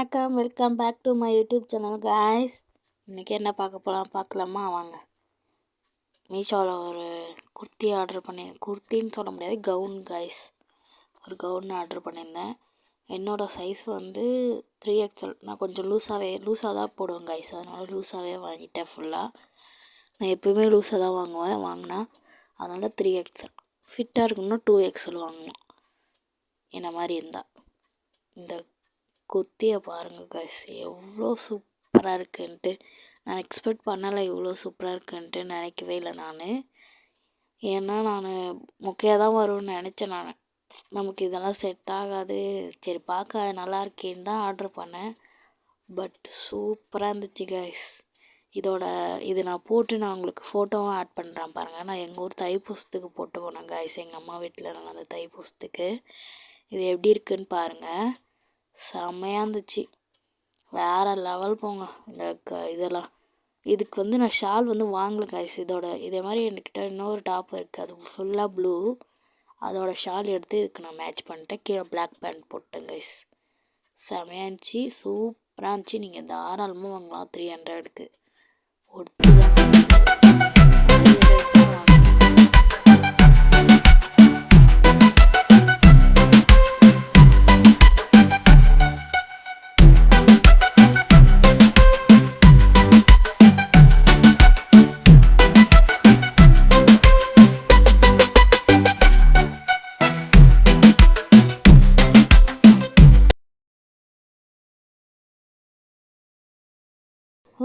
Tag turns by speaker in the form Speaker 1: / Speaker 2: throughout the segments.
Speaker 1: வணக்கம், welcome back to my YouTube channel guys. இன்றைக்கி என்ன பார்க்க போகலாம் பார்க்கலாமா? வாங்க. மீஷோவில் ஒரு குர்த்தி ஆர்டர் குர்த்தின்னு சொல்ல முடியாது, கவுன் காய்ஸ். ஒரு கவுன் ஆர்டர் பண்ணியிருந்தேன். என்னோடய சைஸ் வந்து 3XL. நான் கொஞ்சம் லூஸாக தான் போடுவேன் காய்ஸ், அதனால் லூஸாகவே வாங்கிட்டேன் ஃபுல்லாக. நான் எப்போயுமே லூஸாக தான் வாங்கினா அதனால் 3XL. ஃபிட்டாக இருக்கணும்னா 2XL வாங்கலாம். என்ன மாதிரி இருந்தால். இந்த குர்த்தியை பாருங்கள் கைஸ், எவ்வளோ சூப்பராக இருக்குன்ட்டு. நான் எக்ஸ்பெக்ட் பண்ணலை இவ்வளோ சூப்பராக இருக்குன்ட்டு, நினைக்கவே இல்லை நான். ஏன்னா நான் மொக்கையாக தான் வரும்னு நினச்சேன். நமக்கு இதெல்லாம் செட் ஆகாது, சரி பார்க்க நல்லா இருக்கேன்னு தான் ஆர்டர் பண்ணேன். பட் சூப்பராக இருந்துச்சு கைஸ். இது நான் போட்டு நான் உங்களுக்கு ஃபோட்டோவும் ஆட் பண்ணுறேன் பாருங்கள். நான் எங்கள் ஊர் தைப்பூசத்துக்கு போட்டு போனேன் கைஸ், எங்கள் அம்மா வீட்டில் நான் அந்த தைப்பூசத்துக்கு. இது எப்படி இருக்குன்னு பாருங்கள், செம்மையாக இருந்துச்சு. வேறு லெவல் போங்க. இதெல்லாம் இதுக்கு வந்து நான் ஷால் வந்து வாங்கலை கைஸ். இதே மாதிரி என்கிட்ட இன்னொரு டாப் இருக்குது, அது ஃபுல்லாக ப்ளூ. அதோட ஷால் எடுத்து இதுக்கு நான் மேட்ச் பண்ணிட்டேன். கீழே பிளாக் பேண்ட் போட்டேன் கைஸ். செம்மையாக இருந்துச்சு, சூப்பராக இருந்துச்சு. நீங்கள் தாராளமாக வாங்கலாம் 300க்கு.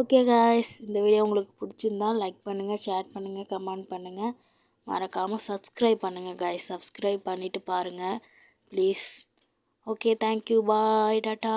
Speaker 1: ஓகே காய்ஸ், இந்த வீடியோ உங்களுக்கு பிடிச்சிருந்தால் லைக் பண்ணுங்கள், ஷேர் பண்ணுங்கள், கமெண்ட் பண்ணுங்கள். மறக்காமல் சப்ஸ்கிரைப் பண்ணுங்கள் காய்ஸ். சப்ஸ்கிரைப் பண்ணிவிட்டு பாருங்கள் please. Okay, thank you, bye, tata.